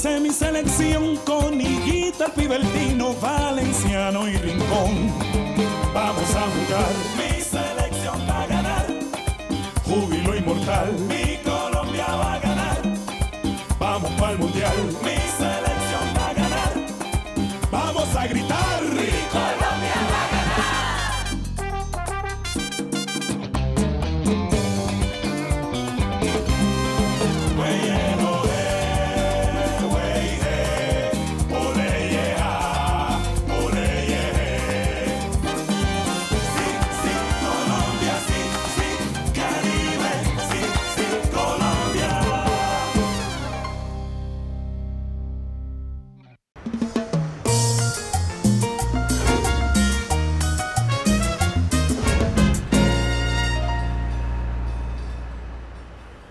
Hice mi selección con Higuita, Pibertino, Valenciano y Rincón. Vamos a jugar. Mi selección va a ganar. Júbilo inmortal. Mi Colombia va a ganar. Vamos para el mundial. Mi selección va a ganar. Vamos a gritar. Mi Colombia va a ganar.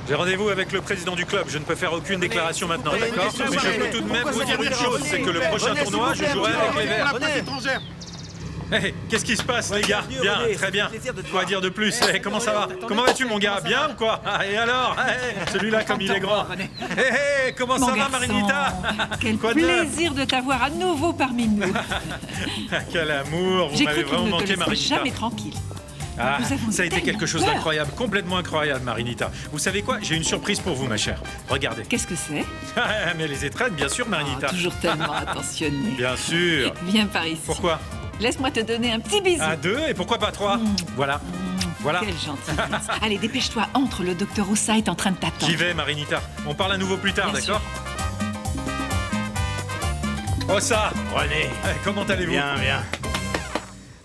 J'ai rendez-vous avec le président du club, je ne peux faire aucune déclaration maintenant, d'accord? Mais je peux tout de même vous dire une chose, c'est que le prochain tournoi, je jouerai avec les Verts. Hey, qu'est-ce qui se passe les gars? Bien, très bien. Quoi dire de plus? Hey, comment ça va? Comment vas-tu mon gars? Bien ou quoi? Et alors? Hey, celui-là comme il est grand. Hey, comment ça va Marinita? Quel plaisir de t'avoir à nouveau parmi nous. Quel amour, vous m'avez vraiment manqué Marinita. Jamais tranquille. Ah, ça a été quelque chose d'incroyable, complètement incroyable, Marinita. Vous savez quoi? J'ai une surprise pour vous, ma chère. Regardez. Qu'est-ce que c'est? Mais les étrennes, bien sûr, Marinita. Toujours tellement attentionné. Bien sûr. Viens par ici. Pourquoi? Laisse-moi te donner un petit bisou. À deux, et pourquoi pas trois? Voilà. Voilà. Quelle gentillesse. Allez, dépêche-toi, entre, le docteur Ossa est en train de t'attendre. J'y vais, Marinita. On parle à nouveau plus tard, d'accord? Ossa! René. Comment allez-vous? Bien, bien.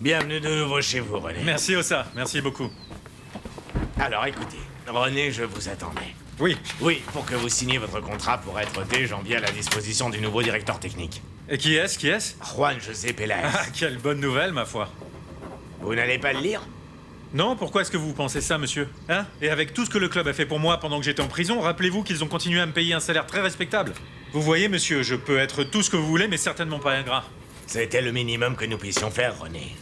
Bienvenue de nouveau chez vous, René. Merci, Ossa. Merci beaucoup. Alors, écoutez, René, je vous attendais. Oui. Oui, pour que vous signiez votre contrat pour être dès janvier à la disposition du nouveau directeur technique. Et qui est-ce? Qui est-ce? Juan José Pelaez. Ah, quelle bonne nouvelle, ma foi. Vous n'allez pas le lire? Non, pourquoi est-ce que vous pensez ça, monsieur? Hein? Et avec tout ce que le club a fait pour moi pendant que j'étais en prison, rappelez-vous qu'ils ont continué à me payer un salaire très respectable. Vous voyez, monsieur, je peux être tout ce que vous voulez, mais certainement pas ingrat. C'était le minimum que nous puissions faire, René.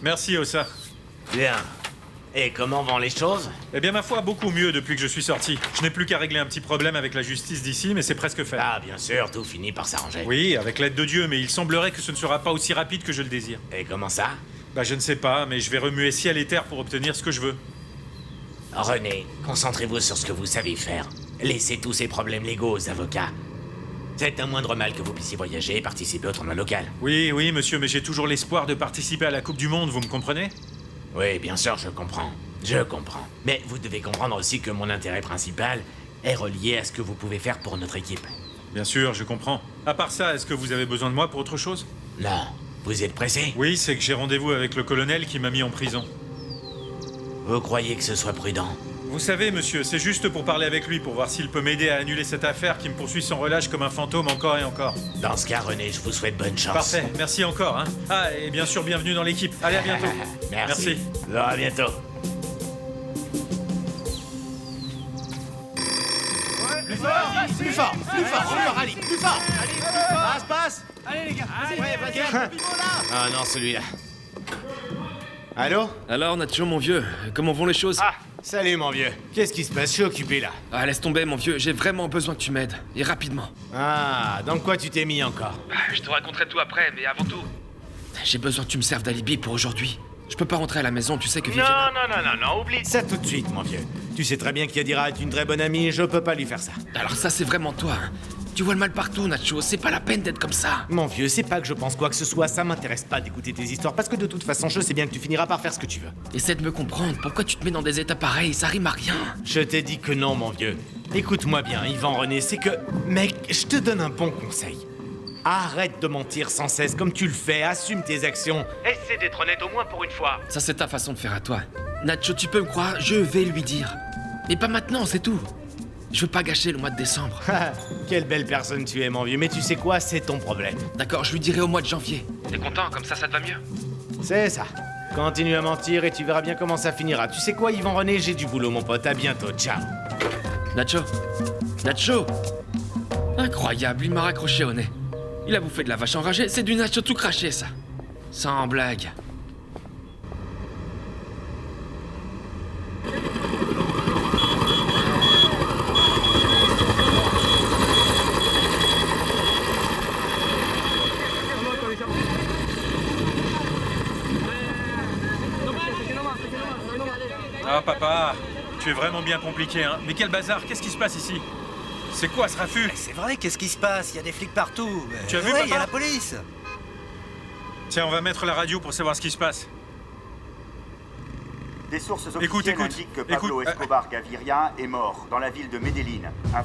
Merci, Ossa. Bien. Et comment vont les choses? Eh bien, ma foi, beaucoup mieux depuis que je suis sorti. Je n'ai plus qu'à régler un petit problème avec la justice d'ici, mais c'est presque fait. Ah, bien sûr, tout finit par s'arranger. Oui, avec l'aide de Dieu, mais il semblerait que ce ne sera pas aussi rapide que je le désire. Et comment ça? Bah, je ne sais pas, mais je vais remuer ciel et terre pour obtenir ce que je veux. René, concentrez-vous sur ce que vous savez faire. Laissez tous ces problèmes légaux aux avocats. C'est un moindre mal que vous puissiez voyager et participer au tournoi local. Oui, oui, monsieur, mais j'ai toujours l'espoir de participer à la Coupe du Monde, vous me comprenez? Oui, bien sûr, je comprends. Je comprends. Mais vous devez comprendre aussi que mon intérêt principal est relié à ce que vous pouvez faire pour notre équipe. Bien sûr, je comprends. À part ça, est-ce que vous avez besoin de moi pour autre chose? Non. Vous êtes pressé? Oui, c'est que j'ai rendez-vous avec le colonel qui m'a mis en prison. Vous croyez que ce soit prudent? Vous savez, monsieur, c'est juste pour parler avec lui, pour voir s'il peut m'aider à annuler cette affaire qui me poursuit sans relâche comme un fantôme encore et encore. Dans ce cas, René, je vous souhaite bonne chance. Parfait, merci encore, hein. Ah, et bien sûr, bienvenue dans l'équipe. Allez, à bientôt. Merci. Alors, à bientôt. Plus fort, plus fort, plus fort, allez, plus fort. Allez, plus fort. Passe. Allez les gars, vas-y. Ah non, celui-là. Allô? Alors, Nacho, mon vieux, comment vont les choses? Ah, salut mon vieux. Qu'est-ce qui se passe? Je suis occupé là. Ah, laisse tomber, mon vieux, j'ai vraiment besoin que tu m'aides. Et rapidement. Ah, dans quoi tu t'es mis encore? Je te raconterai tout après, mais avant tout... J'ai besoin que tu me serves d'alibi pour aujourd'hui. Je peux pas rentrer à la maison, tu sais que Viviana... Non, oublie ça tout de suite, mon vieux. Tu sais très bien qu'Yadira est une très bonne amie et je peux pas lui faire ça. Alors ça, c'est vraiment toi, hein. Tu vois le mal partout, Nacho, c'est pas la peine d'être comme ça. Mon vieux, c'est pas que je pense quoi que ce soit, ça m'intéresse pas d'écouter tes histoires, parce que de toute façon, je sais bien que tu finiras par faire ce que tu veux. Essaie de me comprendre, pourquoi tu te mets dans des états pareils, ça rime à rien. Je t'ai dit que non, mon vieux. Écoute-moi bien, Yvan René, c'est que... Mec, je te donne un bon conseil. Arrête de mentir sans cesse comme tu le fais, assume tes actions. Essaie d'être honnête au moins pour une fois. Ça, c'est ta façon de faire à toi. Nacho, tu peux me croire, je vais lui dire. Mais pas maintenant, c'est tout. Je veux pas gâcher le mois de décembre. Quelle belle personne tu es, mon vieux, mais tu sais quoi, c'est ton problème. D'accord, je lui dirai au mois de janvier. T'es content, comme ça te va mieux? C'est ça. Continue à mentir et tu verras bien comment ça finira. Tu sais quoi, Yvan René, j'ai du boulot, mon pote. À bientôt, ciao. Nacho? Nacho? Incroyable, il m'a raccroché au nez. Il a bouffé de la vache enragée, c'est du Nacho tout craché, ça. Sans blague. Ah, papa, tu es vraiment bien compliqué, hein. Mais quel bazar, qu'est-ce qui se passe ici? C'est quoi ce raffut? Mais c'est vrai, qu'est-ce qui se passe? Il y a des flics partout. Tu as vu, ouais, papa? il y a la police. Tiens, on va mettre la radio pour savoir ce qui se passe. Des sources officielles Écoute, indiquent que Pablo Escobar Gaviria est mort dans la ville de Medellín.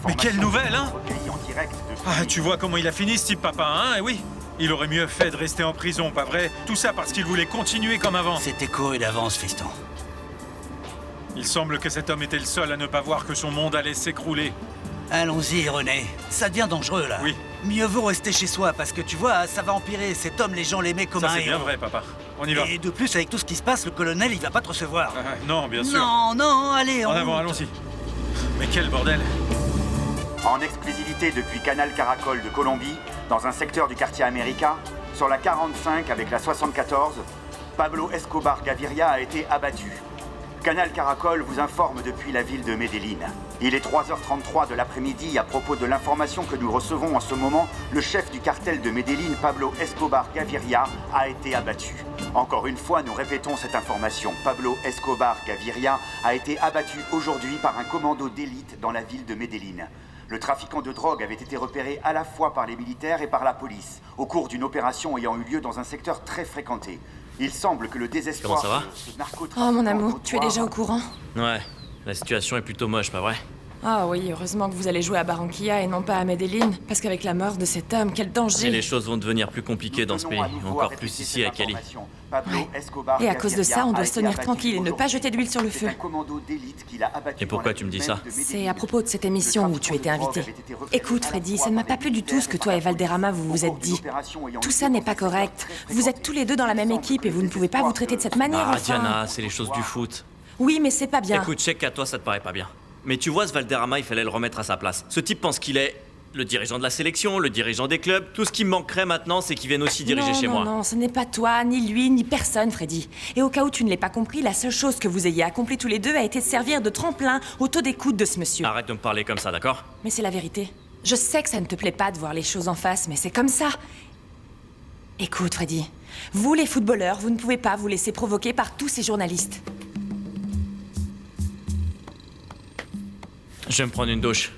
Mais quelle nouvelle, hein? Recueillie en direct depuis... Ah, tu vois comment il a fini, ce type, papa, hein? Eh oui. Il aurait mieux fait de rester en prison, pas vrai? Tout ça parce qu'il voulait continuer comme avant. C'était couru d'avance, fiston. Il semble que cet homme était le seul à ne pas voir que son monde allait s'écrouler. Allons-y, René. Ça devient dangereux, là. Oui. Mieux vaut rester chez soi, parce que tu vois, ça va empirer. Cet homme, les gens l'aimaient comme Ça, un c'est bien héros. vrai, papa. On y va. Et de plus, avec tout ce qui se passe, le colonel, il va pas te recevoir. Non, bien sûr. Non, non, allez, En on avant, monte. allons-y. Mais quel bordel. En exclusivité depuis Canal Caracol de Colombie, dans un secteur du quartier américain, sur la 45 avec la 74, Pablo Escobar Gaviria a été abattu. Canal Caracol vous informe depuis la ville de Medellín. Il est 3h33 de l'après-midi. À propos de l'information que nous recevons en ce moment, le chef du cartel de Medellín, Pablo Escobar Gaviria, a été abattu. Encore une fois, nous répétons cette information. Pablo Escobar Gaviria a été abattu aujourd'hui par un commando d'élite dans la ville de Medellín. Le trafiquant de drogue avait été repéré à la fois par les militaires et par la police, au cours d'une opération ayant eu lieu dans un secteur très fréquenté. Il semble que le désespoir... Comment ça va? de ce narcotrafiquant Oh mon amour, tu es notoire- déjà au courant? Ouais, la situation est plutôt moche, pas vrai? Ah oui, heureusement que vous allez jouer à Barranquilla et non pas à Medellín, parce qu'avec la mort de cet homme, quel Et danger! les choses vont devenir plus compliquées dans ce pays, encore plus ici à Cali. Et à cause de ça, on doit se tenir tranquille et ne pas jeter d'huile sur le feu. Et pourquoi tu me dis ça? C'est à propos de cette émission où tu étais invité. Écoute, Freddy, ça ne m'a pas plu du tout ce que toi et Valderrama vous vous êtes dit. Tout ça n'est pas correct. Vous êtes tous les deux dans la même équipe et vous ne pouvez pas vous traiter de cette manière, Ah, enfin. Diana, c'est les choses du foot. Oui, mais c'est pas bien. Écoute, je sais qu'à toi ça te paraît pas bien. Mais tu vois, ce Valderrama, il fallait le remettre à sa place. Ce type pense qu'il est le dirigeant de la sélection, le dirigeant des clubs. Tout ce qui me manquerait maintenant, c'est qu'il vienne aussi diriger chez moi. Non, ce n'est pas toi, ni lui, ni personne, Freddy. Et au cas où tu ne l'aies pas compris, la seule chose que vous ayez accomplie tous les deux a été de servir de tremplin au taux d'écoute de ce monsieur. Arrête de me parler comme ça, d'accord? Mais c'est la vérité. Je sais que ça ne te plaît pas de voir les choses en face, mais c'est comme ça. Écoute, Freddy, vous les footballeurs, vous ne pouvez pas vous laisser provoquer par tous ces journalistes. Je vais me prendre une douche.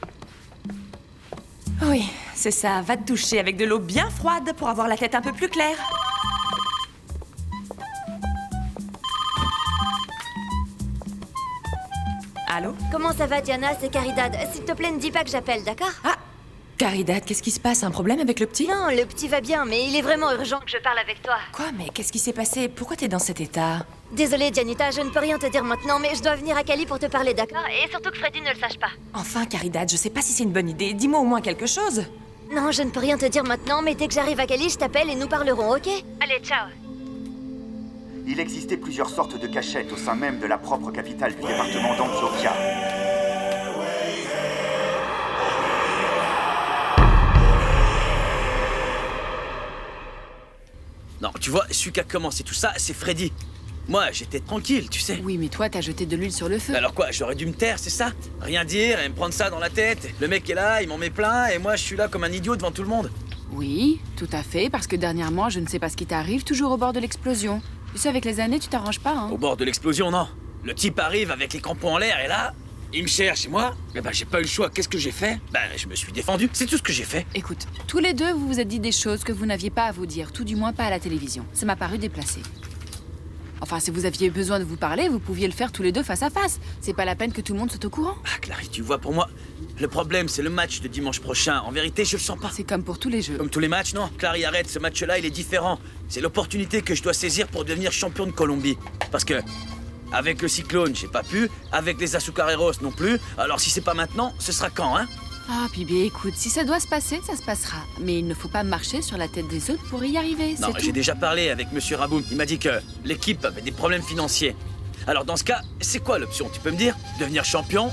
Oui, c'est ça, va te doucher avec de l'eau bien froide pour avoir la tête un peu plus claire. Allô? Comment ça va, Diana? C'est Caridad. S'il te plaît, ne dis pas que j'appelle, d'accord? Ah, Caridad, qu'est-ce qui se passe? Un problème avec le petit? Non, le petit va bien, mais il est vraiment urgent que je parle avec toi. Quoi? Mais qu'est-ce qui s'est passé? Pourquoi t'es dans cet état? Désolée, Janita, je ne peux rien te dire maintenant, mais je dois venir à Cali pour te parler, d'accord? Et surtout que Freddy ne le sache pas. Enfin, Caridad, je sais pas si c'est une bonne idée. Dis-moi au moins quelque chose. Non, je ne peux rien te dire maintenant, mais dès que j'arrive à Cali, je t'appelle et nous parlerons, ok? Allez, ciao. Il existait plusieurs sortes de cachettes au sein même de la propre capitale du département d'Antioquia. Non, tu vois, celui qui a commencé tout ça, c'est Freddy. Moi, j'étais tranquille, tu sais. Oui, mais toi, t'as jeté de l'huile sur le feu. Alors quoi, j'aurais dû me taire, c'est ça? Rien dire et me prendre ça dans la tête. Le mec est là, il m'en met plein, et moi, je suis là comme un idiot devant tout le monde. Oui, tout à fait, parce que dernièrement, je ne sais pas ce qui t'arrive, toujours au bord de l'explosion. Tu sais, avec les années, tu t'arranges pas, hein. Au bord de l'explosion, non. Le type arrive avec les crampons en l'air, et là, il me cherche, et moi, eh ben, j'ai pas eu le choix. Qu'est-ce que j'ai fait? Ben, je me suis défendu, c'est tout ce que j'ai fait. Écoute, tous les deux, vous vous êtes dit des choses que vous n'aviez pas à vous dire, tout du moins pas à la télévision. Ça m'a paru déplacé. Enfin, si vous aviez besoin de vous parler, vous pouviez le faire tous les deux face à face. C'est pas la peine que tout le monde soit au courant. Ah, Clary, tu vois, pour moi, le problème, c'est le match de dimanche prochain. En vérité, je le sens pas. C'est comme pour tous les jeux. Comme tous les matchs, non. Clary, arrête, ce match-là, il est différent. C'est l'opportunité que je dois saisir pour devenir champion de Colombie. Parce que, avec le Cyclone, j'ai pas pu. Avec les Azucareros non plus. Alors, si c'est pas maintenant, ce sera quand, hein? Ah, puis bien, écoute, si ça doit se passer, ça se passera. Mais il ne faut pas marcher sur la tête des autres pour y arriver, Non, c'est j'ai tout. déjà parlé avec Monsieur Raboum. Il m'a dit que l'équipe avait des problèmes financiers. Alors, dans ce cas, c'est quoi l'option? Tu peux me dire? Devenir champion?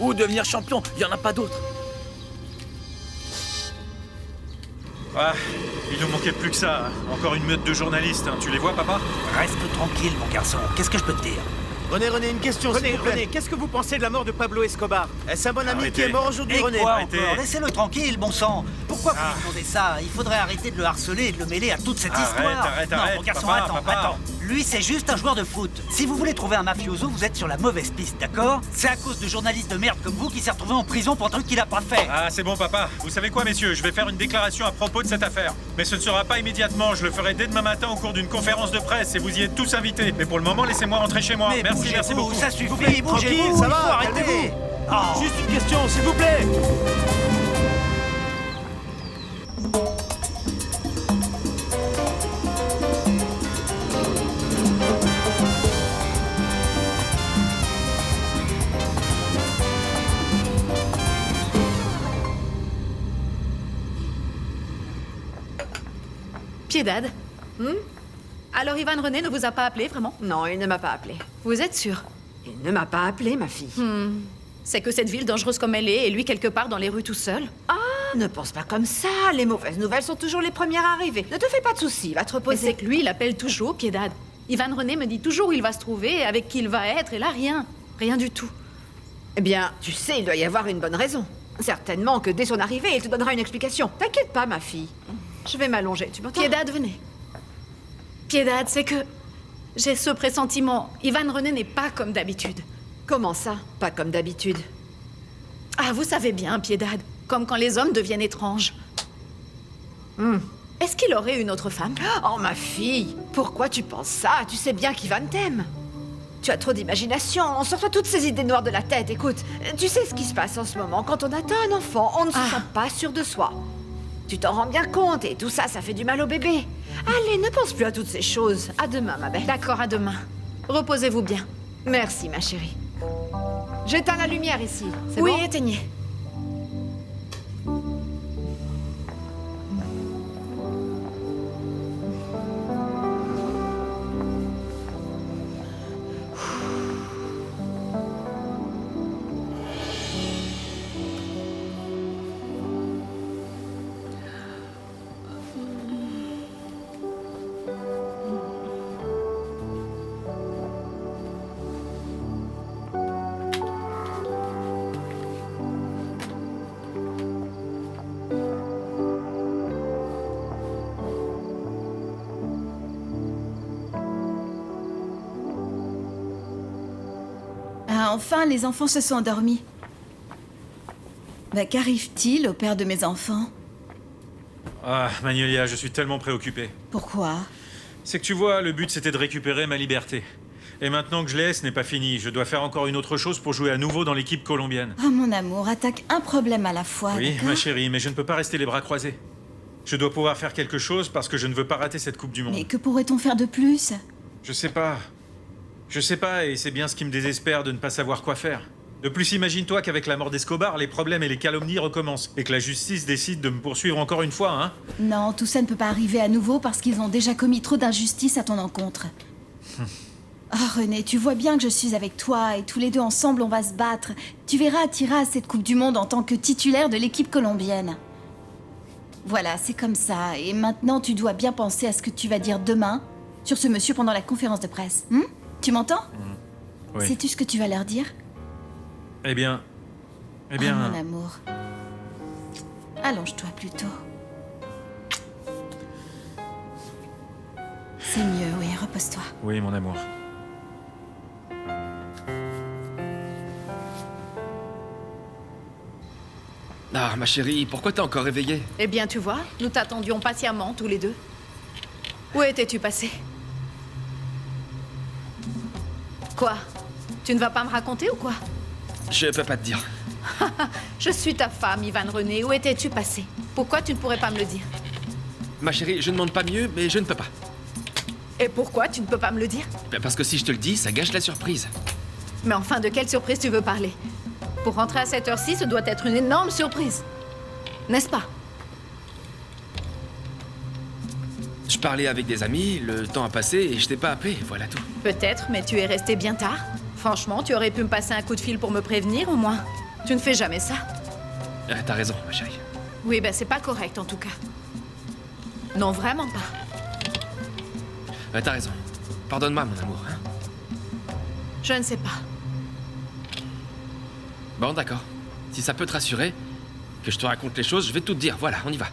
Ou devenir champion? Il y en a pas d'autre. Ah, il nous manquait plus que ça. Hein. Encore une meute de journalistes. Hein. Tu les vois, papa? Reste tranquille, mon garçon. Qu'est-ce que je peux te dire? René, une question, s'il vous plaît. Qu'est-ce que vous pensez de la mort de Pablo Escobar? Est-ce un bon ami qui est mort aujourd'hui, Et René? quoi Arrêtez. encore? Laissez-le tranquille, bon sang. pourquoi vous lui demandez ça? Il faudrait arrêter de le harceler et de le mêler à toute cette histoire. Arrête, non, arrête, mon garçon, papa, attends, papa. attends. Lui, c'est juste un joueur de foot. Si vous voulez trouver un mafioso, vous êtes sur la mauvaise piste, d'accord? C'est à cause de journalistes de merde comme vous qui s'est retrouvé en prison pour un truc qu'il a pas fait. Ah, c'est bon, papa. Vous savez quoi, messieurs? Je vais faire une déclaration à propos de cette affaire. Mais ce ne sera pas immédiatement. Je le ferai dès demain matin au cours d'une conférence de presse et vous y êtes tous invités. Mais pour le moment, laissez-moi rentrer chez moi. Mais Merci beaucoup. Ça suffit, Tranquille, bougez-vous, ça il va, faut arrêter. calmez-vous. Oh. Juste une question, s'il vous plaît. Piedad. Alors Ivan René ne vous a pas appelé, vraiment? Non, il ne m'a pas appelé. Vous êtes sûr? Il ne m'a pas appelé, ma fille. C'est que cette ville dangereuse comme elle est, et lui quelque part dans les rues tout seul? Ah, ne pense pas comme ça. Les mauvaises nouvelles sont toujours les premières arrivées. Ne te fais pas de soucis, va te Mais reposer. c'est que lui, il appelle toujours Piedad. Ivan René me dit toujours où il va se trouver, avec qui il va être, et là, rien. Rien du tout. Eh bien, tu sais, il doit y avoir une bonne raison. Certainement que dès son arrivée, il te donnera une explication. T'inquiète pas, ma fille. Je vais m'allonger, tu m'entends? Piedad, venez. Piedad, c'est que... j'ai ce pressentiment. Ivan René n'est pas comme d'habitude. Comment ça? Pas comme d'habitude. Ah, vous savez bien, Piedad. Comme quand les hommes deviennent étranges. Est-ce qu'il aurait une autre femme? Oh, ma fille, pourquoi tu penses ça? Tu sais bien qu'Ivan t'aime. Tu as trop d'imagination, on sort toutes ces idées noires de la tête. Écoute, tu sais ce qui se passe en ce moment. Quand on atteint un enfant, on ne se sent pas sûr de soi. Tu t'en rends bien compte, et tout ça, ça fait du mal au bébé. Allez, ne pense plus à toutes ces choses. À demain, ma belle. D'accord, à demain. Reposez-vous bien. Merci, ma chérie. J'éteins la lumière ici, c'est oui, bon? éteignez. Ah, enfin, les enfants se sont endormis. Bah, qu'arrive-t-il au père de mes enfants? Ah, Magnolia, je suis tellement préoccupé. Pourquoi? C'est que tu vois, le but c'était de récupérer ma liberté. Et maintenant que je l'ai, ce n'est pas fini. Je dois faire encore une autre chose pour jouer à nouveau dans l'équipe colombienne. Oh, mon amour, attaque un problème à la fois, Oui, d'accord? ma chérie, mais je ne peux pas rester les bras croisés. Je dois pouvoir faire quelque chose parce que je ne veux pas rater cette Coupe du Monde. Mais que pourrait-on faire de plus? Je sais pas. Je sais pas, et c'est bien ce qui me désespère de ne pas savoir quoi faire. De plus, imagine-toi qu'avec la mort d'Escobar, les problèmes et les calomnies recommencent, et que la justice décide de me poursuivre encore une fois, hein? Non, tout ça ne peut pas arriver à nouveau parce qu'ils ont déjà commis trop d'injustices à ton encontre. Oh, René, tu vois bien que je suis avec toi et tous les deux ensemble, on va se battre. Tu verras, t'iras à cette Coupe du Monde en tant que titulaire de l'équipe colombienne. Voilà, c'est comme ça. Et maintenant, tu dois bien penser à ce que tu vas dire demain sur ce monsieur pendant la conférence de presse. Tu m'entends? Oui. Sais-tu ce que tu vas leur dire? Eh bien... Oh, mon amour. Allonge-toi plutôt. C'est mieux, oui, repose-toi. Oui, mon amour. Ah, ma chérie, pourquoi t'es encore réveillée? Eh bien, tu vois, nous t'attendions patiemment, tous les deux. Où étais-tu passé? Quoi? Tu ne vas pas me raconter ou quoi? Je peux pas te dire. Je suis ta femme, Ivan René. Où étais-tu passé? Pourquoi tu ne pourrais pas me le dire? Ma chérie, je ne demande pas mieux, mais je ne peux pas. Et pourquoi tu ne peux pas me le dire? Parce que si je te le dis, ça gâche la surprise. Mais enfin, de quelle surprise tu veux parler? Pour rentrer à cette heure-ci, ce doit être une énorme surprise. N'est-ce pas? Je parlais avec des amis, le temps a passé et je t'ai pas appelé, voilà tout. Peut-être, mais tu es resté bien tard. Franchement, tu aurais pu me passer un coup de fil pour me prévenir, au moins. Tu ne fais jamais ça. T'as raison, ma chérie. Oui, ben c'est pas correct, en tout cas. Non, vraiment pas. T'as raison. Pardonne-moi, mon amour, hein. Je ne sais pas. Bon, d'accord. Si ça peut te rassurer, que je te raconte les choses, je vais tout te dire. Voilà, on y va.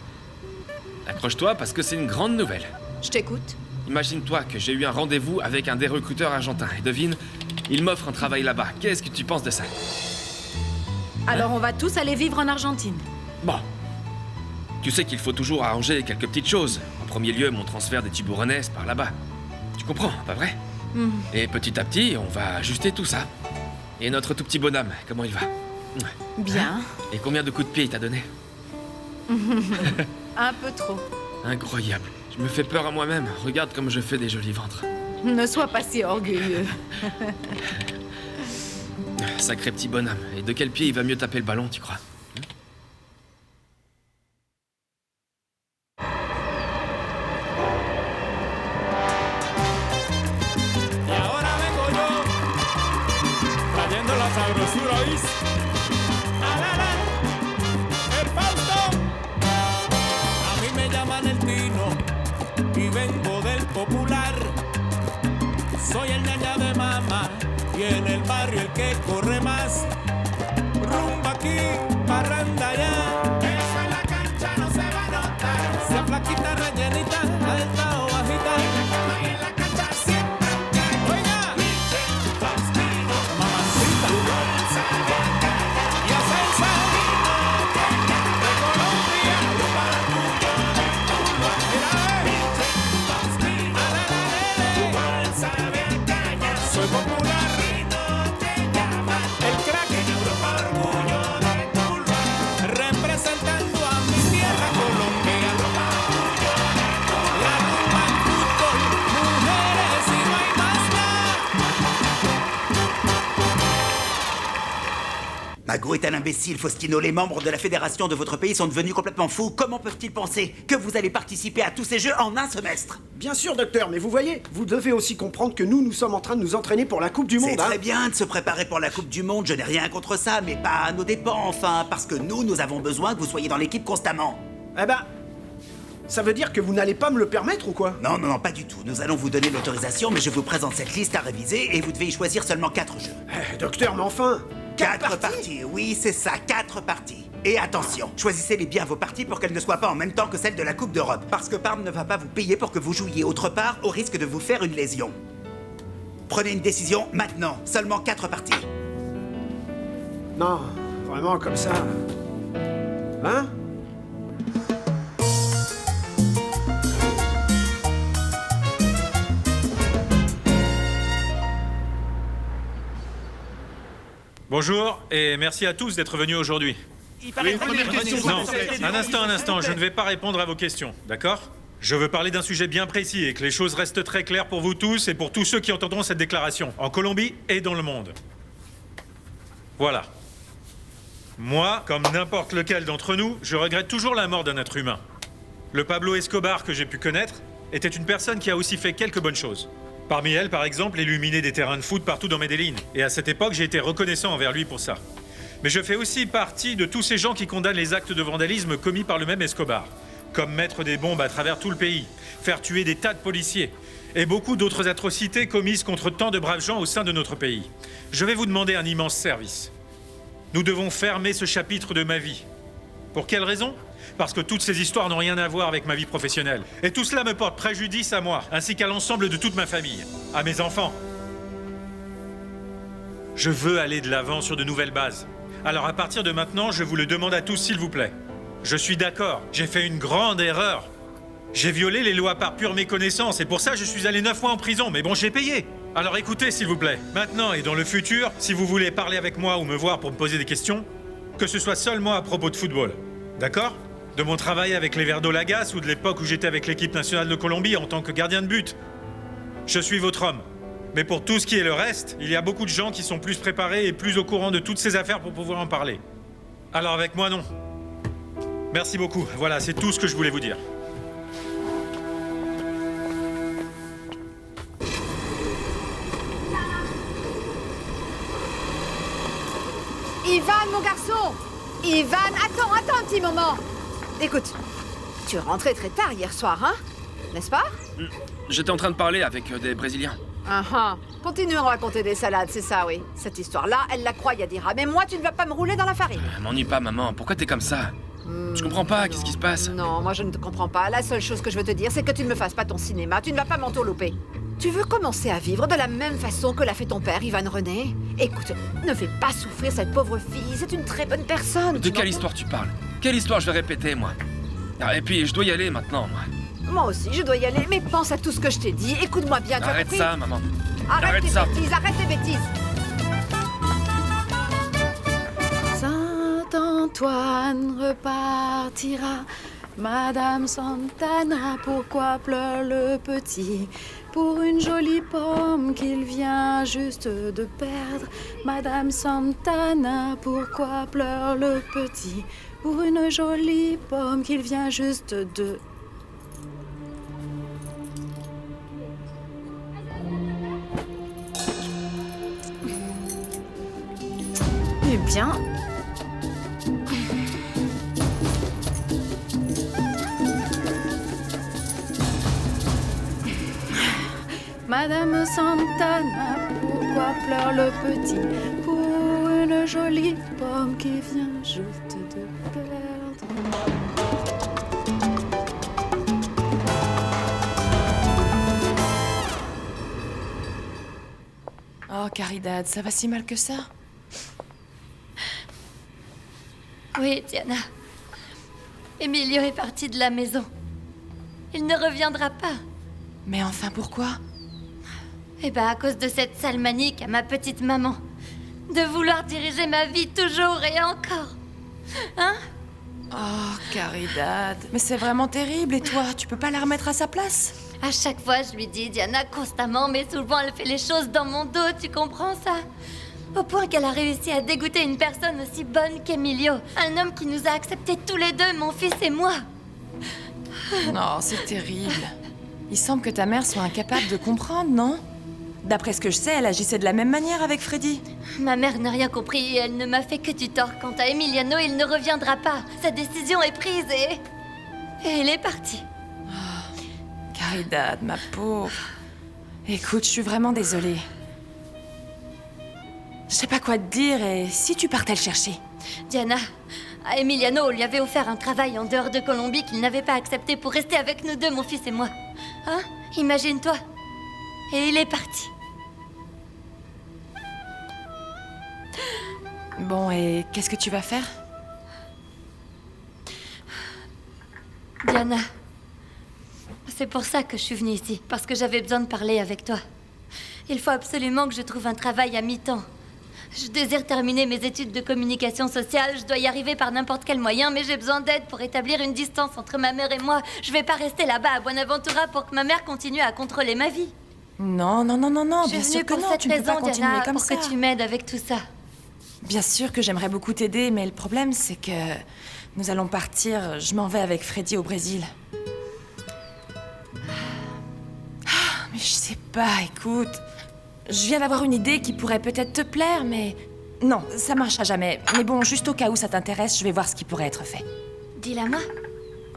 Accroche-toi parce que c'est une grande nouvelle. Je t'écoute. Imagine-toi que j'ai eu un rendez-vous avec un des recruteurs argentins. Et devine, il m'offre un travail là-bas. Qu'est-ce que tu penses de ça? Alors on va tous aller vivre en Argentine. Bon. Tu sais qu'il faut toujours arranger quelques petites choses. En premier lieu, mon transfert des tiburones par là-bas. Tu comprends, pas vrai? Et petit à petit, on va ajuster tout ça. Et notre tout petit bonhomme, comment il va? Bien. Et combien de coups de pied il t'a donné? Un peu trop. Incroyable. Je me fais peur à moi-même. Regarde comme je fais des jolis ventres. Ne sois pas si orgueilleux. Sacré petit bonhomme. Et de quel pied il va mieux taper le ballon, tu crois? Soy el ñaña de mamá y en el barrio el que corre más. Rumba aquí, parranda allá. Eso en la cancha no se va a notar. Sea flaquita, rellenita, alta o bajita. En la cama y en la cancha siempre hay. Oiga, mamacita, y a salsa de Colombia. Soy popular y no te llaman el crack en Europa, orgullo de Tuluá, representando a mi tierra Colombia, orgullo de Tuluá, la rumba, el fútbol, mujeres y no hay más nada. Mago est un imbécile, Faustino. Les membres de la fédération de votre pays sont devenus complètement fous. Comment peuvent-ils penser que vous allez participer à tous ces jeux en un semestre? Bien sûr, docteur, mais vous voyez, vous devez aussi comprendre que nous sommes en train de nous entraîner pour la Coupe du Monde. C'est très bien de se préparer pour la Coupe du Monde, je n'ai rien contre ça, mais pas à nos dépens, enfin, parce que nous avons besoin que vous soyez dans l'équipe constamment. Eh ben, ça veut dire que vous n'allez pas me le permettre ou quoi? Non, pas du tout. Nous allons vous donner l'autorisation, mais je vous présente cette liste à réviser et vous devez y choisir seulement 4 jeux. Docteur, mais enfin 4 parties, oui, c'est ça, 4 parties. Et attention, choisissez-les bien vos parties pour qu'elles ne soient pas en même temps que celles de la Coupe d'Europe, parce que Parme ne va pas vous payer pour que vous jouiez autre part au risque de vous faire une lésion. Prenez une décision maintenant, seulement 4 parties. Non, vraiment comme ça. Hein? Bonjour et merci à tous d'être venus aujourd'hui. Non, un instant, je ne vais pas répondre à vos questions, d'accord? Je veux parler d'un sujet bien précis et que les choses restent très claires pour vous tous et pour tous ceux qui entendront cette déclaration, en Colombie et dans le monde. Voilà. Moi, comme n'importe lequel d'entre nous, je regrette toujours la mort d'un être humain. Le Pablo Escobar que j'ai pu connaître était une personne qui a aussi fait quelques bonnes choses. Parmi elles, par exemple, illuminer des terrains de foot partout dans Medellín. Et à cette époque, j'ai été reconnaissant envers lui pour ça. Mais je fais aussi partie de tous ces gens qui condamnent les actes de vandalisme commis par le même Escobar. Comme mettre des bombes à travers tout le pays, faire tuer des tas de policiers, et beaucoup d'autres atrocités commises contre tant de braves gens au sein de notre pays. Je vais vous demander un immense service. Nous devons fermer ce chapitre de ma vie. Pour quelle raison ? Parce que toutes ces histoires n'ont rien à voir avec ma vie professionnelle. Et tout cela me porte préjudice à moi, ainsi qu'à l'ensemble de toute ma famille, à mes enfants. Je veux aller de l'avant sur de nouvelles bases. Alors à partir de maintenant, je vous le demande à tous, s'il vous plaît. Je suis d'accord, j'ai fait une grande erreur. J'ai violé les lois par pure méconnaissance, et pour ça, je suis allé 9 mois en prison, mais bon, j'ai payé. Alors écoutez, s'il vous plaît, maintenant et dans le futur, si vous voulez parler avec moi ou me voir pour me poser des questions, que ce soit seulement à propos de football. D'accord ? De mon travail avec les Verts d'Olagas ou de l'époque où j'étais avec l'équipe nationale de Colombie en tant que gardien de but. Je suis votre homme. Mais pour tout ce qui est le reste, il y a beaucoup de gens qui sont plus préparés et plus au courant de toutes ces affaires pour pouvoir en parler. Alors avec moi, non. Merci beaucoup. Voilà, c'est tout ce que je voulais vous dire. Ivan, mon garçon! Ivan, attends un petit moment! Écoute, tu es rentré très tard hier soir, hein? N'est-ce pas? J'étais en train de parler avec des Brésiliens. Ah ah. Continuons à raconter des salades, c'est ça, oui. Cette histoire-là, elle la croit, Yadira. Mais moi, tu ne vas pas me rouler dans la farine. M'ennuie pas, maman. Pourquoi t'es comme ça? Je comprends pas, qu'est-ce qui se passe? Non, moi je ne te comprends pas. La seule chose que je veux te dire, c'est que tu ne me fasses pas ton cinéma. Tu ne vas pas m'entourlouper. Tu veux commencer à vivre de la même façon que l'a fait ton père, Ivan René? Écoute, ne fais pas souffrir cette pauvre fille. C'est une très bonne personne. De quelle histoire tu parles? Quelle histoire je vais répéter, moi? Ah, et puis, je dois y aller maintenant, moi. Moi aussi, je dois y aller, mais pense à tout ce que je t'ai dit. Écoute-moi bien, tu as Arrête compris? ça, maman. Arrête tes ça. bêtises, arrête tes bêtises. Saint-Antoine repartira. Madame Santana, pourquoi pleure le petit? Pour une jolie pomme qu'il vient juste de perdre. Madame Santana, pourquoi pleure le petit? Pour une jolie pomme qu'il vient juste de... Eh bien... Madame Santana, pourquoi pleure le petit? Pour une jolie pomme qui vient juste de perdre. Oh, Caridad, ça va si mal que ça? Oui, Diana. Emilio est parti de la maison. Il ne reviendra pas. Mais enfin, pourquoi? Eh ben, à cause de cette sale manie qu'a ma petite maman. De vouloir diriger ma vie toujours et encore. Hein? Oh, Caridad. Mais c'est vraiment terrible, et toi, tu peux pas la remettre à sa place? À chaque fois, je lui dis, Diana, constamment, mais souvent elle fait les choses dans mon dos, tu comprends ça? Au point qu'elle a réussi à dégoûter une personne aussi bonne qu'Emilio. Un homme qui nous a acceptés tous les deux, mon fils et moi. Non, c'est terrible. Il semble que ta mère soit incapable de comprendre, non? D'après ce que je sais, elle agissait de la même manière avec Freddy. Ma mère n'a rien compris et elle ne m'a fait que du tort. Quant à Emiliano, il ne reviendra pas. Sa décision est prise et elle est partie. Oh, Caridad, ma pauvre. Écoute, je suis vraiment désolée. Je sais pas quoi te dire, et si tu partais le chercher? Diana, à Emiliano, on lui avait offert un travail en dehors de Colombie qu'il n'avait pas accepté pour rester avec nous deux, mon fils et moi. Hein? Imagine-toi. Et il est parti. Bon, et qu'est-ce que tu vas faire? Diana, c'est pour ça que je suis venue ici, parce que j'avais besoin de parler avec toi. Il faut absolument que je trouve un travail à mi-temps. Je désire terminer mes études de communication sociale, je dois y arriver par n'importe quel moyen, mais j'ai besoin d'aide pour établir une distance entre ma mère et moi. Je vais pas rester là-bas à Buenaventura pour que ma mère continue à contrôler ma vie. Non, bien sûr que non, tu ne peux pas continuer Diana, comme pour ça. que tu m'aides avec tout ça. Bien sûr que j'aimerais beaucoup t'aider, mais le problème, c'est que nous allons partir. Je m'en vais avec Freddy au Brésil. Ah, mais je sais pas, écoute. Je viens d'avoir une idée qui pourrait peut-être te plaire, mais... Non, ça marchera jamais. Mais bon, juste au cas où ça t'intéresse, je vais voir ce qui pourrait être fait. Dis-la moi.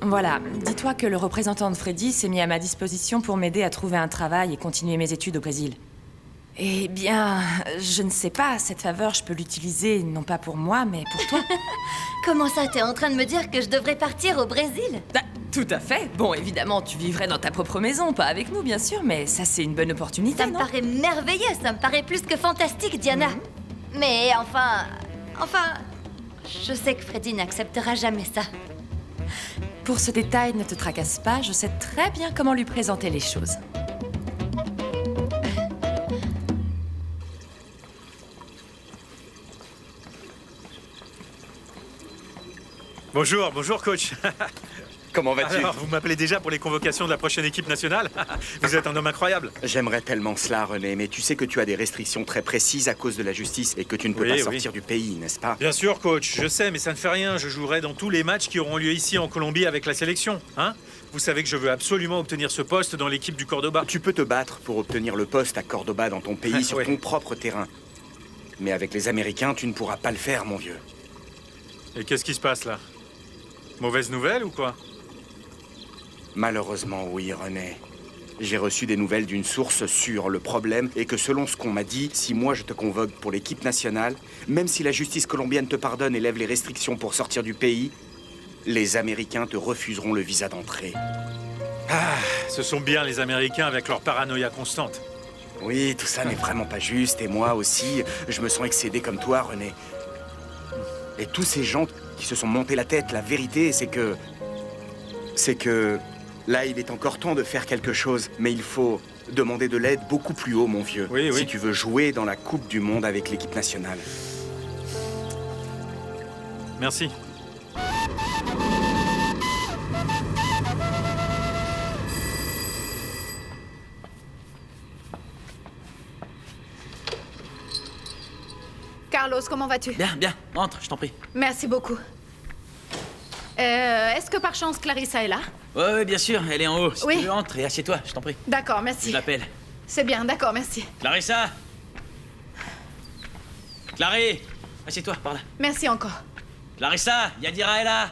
Voilà, dis-toi que le représentant de Freddy s'est mis à ma disposition pour m'aider à trouver un travail et continuer mes études au Brésil. Eh bien, je ne sais pas, cette faveur, je peux l'utiliser, non pas pour moi, mais pour toi. Comment ça, t'es en train de me dire que je devrais partir au Brésil? Bah, tout à fait. Bon, évidemment, tu vivrais dans ta propre maison, pas avec nous, bien sûr, mais ça, c'est une bonne opportunité, Ça me paraît merveilleux, ça me paraît plus que fantastique, Diana. Mais enfin, je sais que Freddy n'acceptera jamais ça. Pour ce détail, ne te tracasse pas, je sais très bien comment lui présenter les choses. Bonjour, bonjour coach. Comment vas-tu? Alors, vous m'appelez déjà pour les convocations de la prochaine équipe nationale? Vous êtes un homme incroyable. J'aimerais tellement cela, René, mais tu sais que tu as des restrictions très précises à cause de la justice et que tu ne peux pas sortir du pays, n'est-ce pas? Bien sûr, coach, je sais, mais ça ne fait rien. Je jouerai dans tous les matchs qui auront lieu ici en Colombie avec la sélection, hein? Vous savez que je veux absolument obtenir ce poste dans l'équipe du Cordoba. Tu peux te battre pour obtenir le poste à Cordoba dans ton pays sur ton propre terrain. Mais avec les Américains, tu ne pourras pas le faire, mon vieux. Et qu'est-ce qui se passe là? Mauvaise nouvelle ou quoi? Malheureusement, oui, René. J'ai reçu des nouvelles d'une source sur le problème et que selon ce qu'on m'a dit, si moi je te convoque pour l'équipe nationale, même si la justice colombienne te pardonne et lève les restrictions pour sortir du pays, les Américains te refuseront le visa d'entrée. Ah, ce sont bien les Américains avec leur paranoïa constante. Oui, tout ça n'est vraiment pas juste et moi aussi, je me sens excédé comme toi, René. Et tous ces gens qui se sont montés la tête, la vérité, c'est que... Là, il est encore temps de faire quelque chose, mais il faut demander de l'aide beaucoup plus haut, mon vieux. Oui, oui. Si tu veux jouer dans la Coupe du Monde avec l'équipe nationale. Merci. Carlos, comment vas-tu? Bien, bien. Entre, je t'en prie. Merci beaucoup. Est-ce que par chance Clarissa est là? Ouais, bien sûr, elle est en haut. Si Oui. tu veux, entre et assieds-toi, je t'en prie. D'accord, merci. Je l'appelle. C'est bien, d'accord, merci. Clarissa! Clarisse! Assieds-toi, par là. Merci encore. Clarissa, Yadira est là!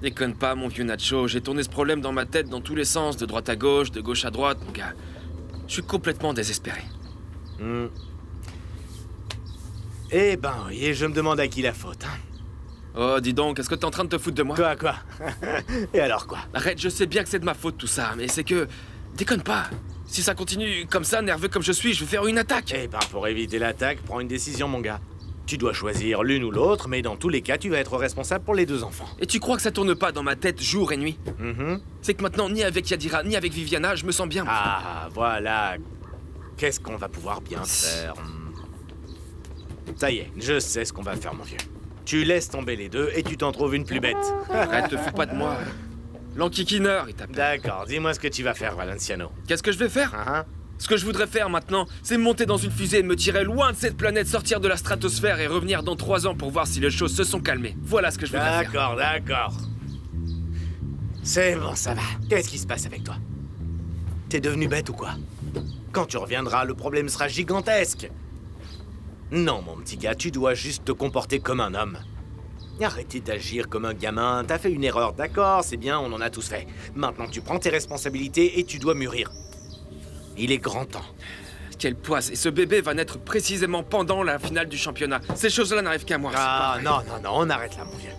Déconne pas, mon vieux Nacho. J'ai tourné ce problème dans ma tête dans tous les sens, de droite à gauche, de gauche à droite, mon gars. Je suis complètement désespéré. Eh ben oui, et je me demande à qui la faute, hein. Oh, dis donc, est-ce que t'es en train de te foutre de moi? Quoi? Et alors quoi? Arrête, je sais bien que c'est de ma faute tout ça, mais c'est que... Déconne pas. Si ça continue comme ça, nerveux comme je suis, je vais faire une attaque. Eh ben, pour éviter l'attaque, prends une décision, mon gars. Tu dois choisir l'une ou l'autre, mais dans tous les cas, tu vas être responsable pour les deux enfants. Et tu crois que ça tourne pas dans ma tête jour et nuit? C'est que maintenant, ni avec Yadira, ni avec Viviana, je me sens bien. Ah, voilà. Qu'est-ce qu'on va pouvoir bien faire? Ça y est, je sais ce qu'on va faire, mon vieux. Tu laisses tomber les deux et tu t'en trouves une plus bête. Arrête, te fous pas de moi. L'enquiquineur, il t'appelle. D'accord, dis-moi ce que tu vas faire, Valenciano. Qu'est-ce que je vais faire? Ce que je voudrais faire maintenant, c'est monter dans une fusée et me tirer loin de cette planète, sortir de la stratosphère et revenir dans 3 ans pour voir si les choses se sont calmées. Voilà ce que je voudrais faire. D'accord. C'est bon, ça va. Qu'est-ce qui se passe avec toi? T'es devenu bête ou quoi? Quand tu reviendras, le problème sera gigantesque. Non, mon petit gars, tu dois juste te comporter comme un homme. Arrêtez d'agir comme un gamin. T'as fait une erreur, d'accord, c'est bien, on en a tous fait. Maintenant, tu prends tes responsabilités et tu dois mûrir. Il est grand temps. Quelle poisse. Et ce bébé va naître précisément pendant la finale du championnat. Ces choses-là n'arrivent qu'à moi. Ah, non, on arrête là, mon vieux.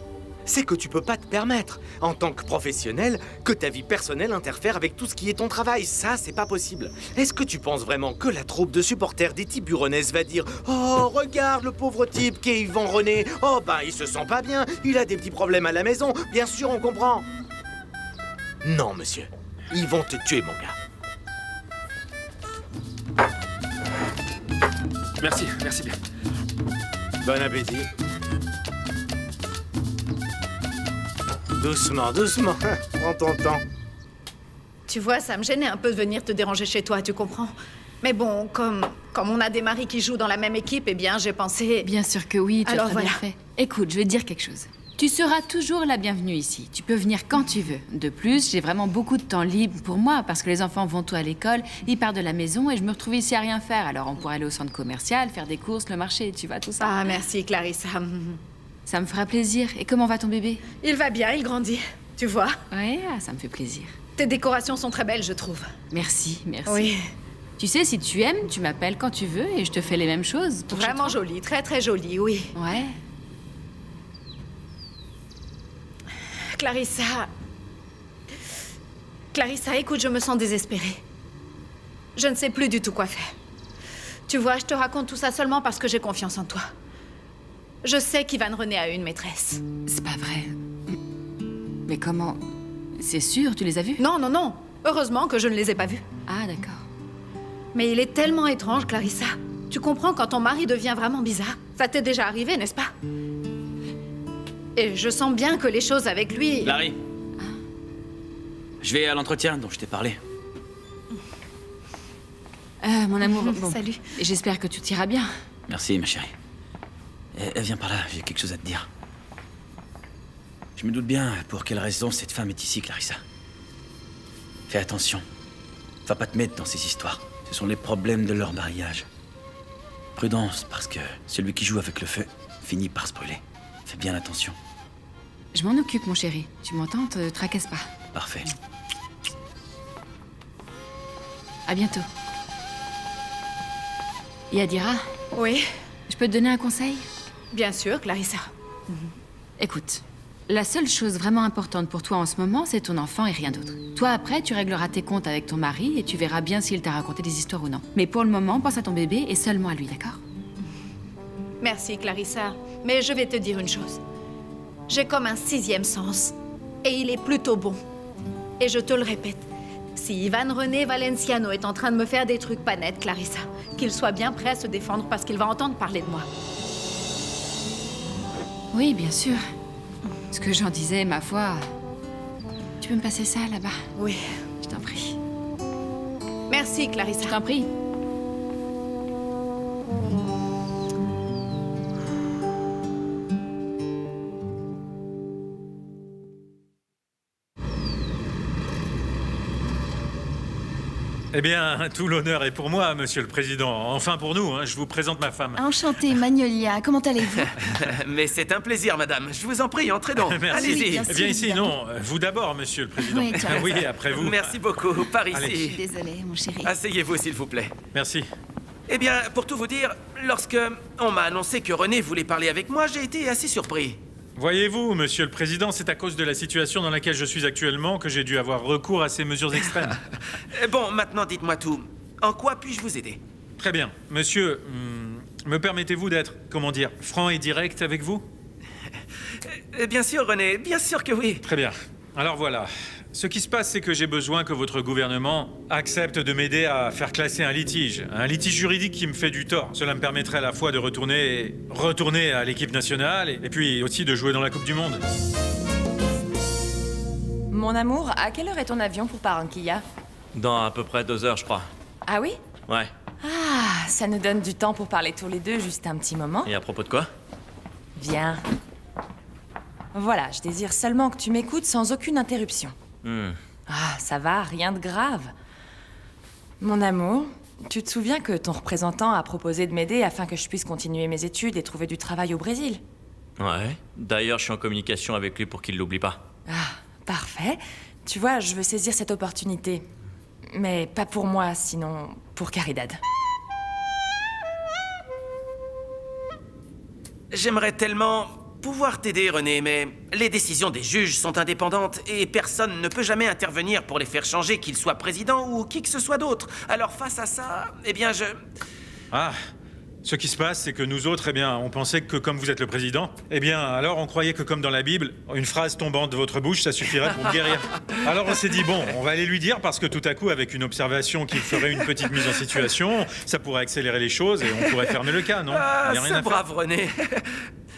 C'est que tu peux pas te permettre, en tant que professionnel, que ta vie personnelle interfère avec tout ce qui est ton travail. Ça, c'est pas possible. Est-ce que tu penses vraiment que la troupe de supporters des Tiburonaises va dire « Oh, regarde le pauvre type qu'est Yvan René. Oh, ben, il se sent pas bien. Il a des petits problèmes à la maison. Bien sûr, on comprend. » Non, monsieur. Ils vont te tuer, mon gars. Merci bien. Bon appétit. Doucement. Prends ton temps. Tu vois, ça me gênait un peu de venir te déranger chez toi, tu comprends? Mais bon, comme on a des maris qui jouent dans la même équipe, eh bien, j'ai pensé... Bien sûr que oui, tu as Alors, très bien voilà. fait. Écoute, je vais te dire quelque chose. Tu seras toujours la bienvenue ici. Tu peux venir quand tu veux. De plus, j'ai vraiment beaucoup de temps libre pour moi parce que les enfants vont tous à l'école, ils partent de la maison et je me retrouve ici à rien faire. Alors on pourrait aller au centre commercial, faire des courses, le marché, tu vois, tout ça. Ah, merci, Clarissa. Ça me fera plaisir. Et comment va ton bébé? Il va bien, il grandit. Tu vois? Ouais, ça me fait plaisir. Tes décorations sont très belles, je trouve. Merci. Oui. Tu sais, si tu aimes, tu m'appelles quand tu veux et je te fais les mêmes choses. Pour Vraiment jolie, très très jolie, oui. Ouais. Clarissa, écoute, je me sens désespérée. Je ne sais plus du tout quoi faire. Tu vois, je te raconte tout ça seulement parce que j'ai confiance en toi. Je sais qu'Ivan René a une maîtresse. C'est pas vrai. Mais comment? C'est sûr, tu les as vus? Non. Heureusement que je ne les ai pas vus. Ah, d'accord. Mais il est tellement étrange, Clarissa. Tu comprends quand ton mari devient vraiment bizarre? Ça t'est déjà arrivé, n'est-ce pas? Et je sens bien que les choses avec lui... Larry. Je vais à l'entretien dont je t'ai parlé. Mon amour, bon. Salut. Et j'espère que tout ira bien. Merci, ma chérie. Viens par là, j'ai quelque chose à te dire. Je me doute bien pour quelle raison cette femme est ici, Clarissa. Fais attention. Va pas te mettre dans ces histoires. Ce sont les problèmes de leur mariage. Prudence, parce que celui qui joue avec le feu finit par se brûler. Fais bien attention. Je m'en occupe, mon chéri. Tu m'entends? Te tracasse pas. Parfait. À bientôt. Yadira? Oui? Je peux te donner un conseil? Bien sûr, Clarissa. Écoute, la seule chose vraiment importante pour toi en ce moment, c'est ton enfant et rien d'autre. Toi, après, tu régleras tes comptes avec ton mari et tu verras bien s'il t'a raconté des histoires ou non. Mais pour le moment, pense à ton bébé et seulement à lui, d'accord? Merci, Clarissa. Mais je vais te dire une chose. J'ai comme un 6e sens. Et il est plutôt bon. Et je te le répète. Si Ivan René Valenciano est en train de me faire des trucs pas nets, Clarissa, qu'il soit bien prêt à se défendre parce qu'il va entendre parler de moi. Oui, bien sûr. Ce que j'en disais, ma foi... Tu peux me passer ça, là-bas? Oui. Je t'en prie. Merci, Clarissa. Je t'en prie. Eh bien, tout l'honneur est pour moi, monsieur le président. Enfin pour nous, hein. Je vous présente ma femme. Enchantée, Magnolia. Comment allez-vous? Mais c'est un plaisir, madame. Je vous en prie, entrez donc. Merci. Allez-y. Eh bien ici, non. Vous d'abord, monsieur le président. Oui, tu as raison. Oui, après vous. Merci beaucoup. Par Allez. Je suis ici. désolée, mon chéri. Asseyez-vous, s'il vous plaît. Merci. Eh bien, pour tout vous dire, lorsque on m'a annoncé que René voulait parler avec moi, j'ai été assez surpris. Voyez-vous, monsieur le président, c'est à cause de la situation dans laquelle je suis actuellement que j'ai dû avoir recours à ces mesures extrêmes. Bon, maintenant, dites-moi tout. En quoi puis-je vous aider? Très bien. Monsieur, me permettez-vous d'être, comment dire, franc et direct avec vous? Bien sûr, René, bien sûr que oui. Très bien. Alors voilà. Ce qui se passe, c'est que j'ai besoin que votre gouvernement accepte de m'aider à faire classer un litige juridique qui me fait du tort. Cela me permettrait à la fois de retourner à l'équipe nationale et puis aussi de jouer dans la Coupe du Monde. Mon amour, à quelle heure est ton avion pour Barranquilla? Dans à peu près 2 heures, je crois. Ah oui? Ouais. Ah, ça nous donne du temps pour parler tous les deux, juste un petit moment. Et à propos de quoi? Viens. Voilà, je désire seulement que tu m'écoutes sans aucune interruption. Ah, ça va, rien de grave. Mon amour, tu te souviens que ton représentant a proposé de m'aider afin que je puisse continuer mes études et trouver du travail au Brésil? Ouais. D'ailleurs, je suis en communication avec lui pour qu'il l'oublie pas. Ah, parfait. Tu vois, je veux saisir cette opportunité. Mais pas pour moi, sinon pour Caridad. J'aimerais tellement pouvoir t'aider, René, mais les décisions des juges sont indépendantes et personne ne peut jamais intervenir pour les faire changer, qu'il soit président ou qui que ce soit d'autre. Alors face à ça, eh bien Ah, ce qui se passe, c'est que nous autres, eh bien, on pensait que comme vous êtes le président, eh bien, alors on croyait que comme dans la Bible, une phrase tombant de votre bouche, ça suffirait pour me guérir. Alors on s'est dit, bon, on va aller lui dire parce que tout à coup, avec une observation qui ferait une petite mise en situation, ça pourrait accélérer les choses et on pourrait fermer le cas, non? Ah, Y a rien ce à faire. brave René.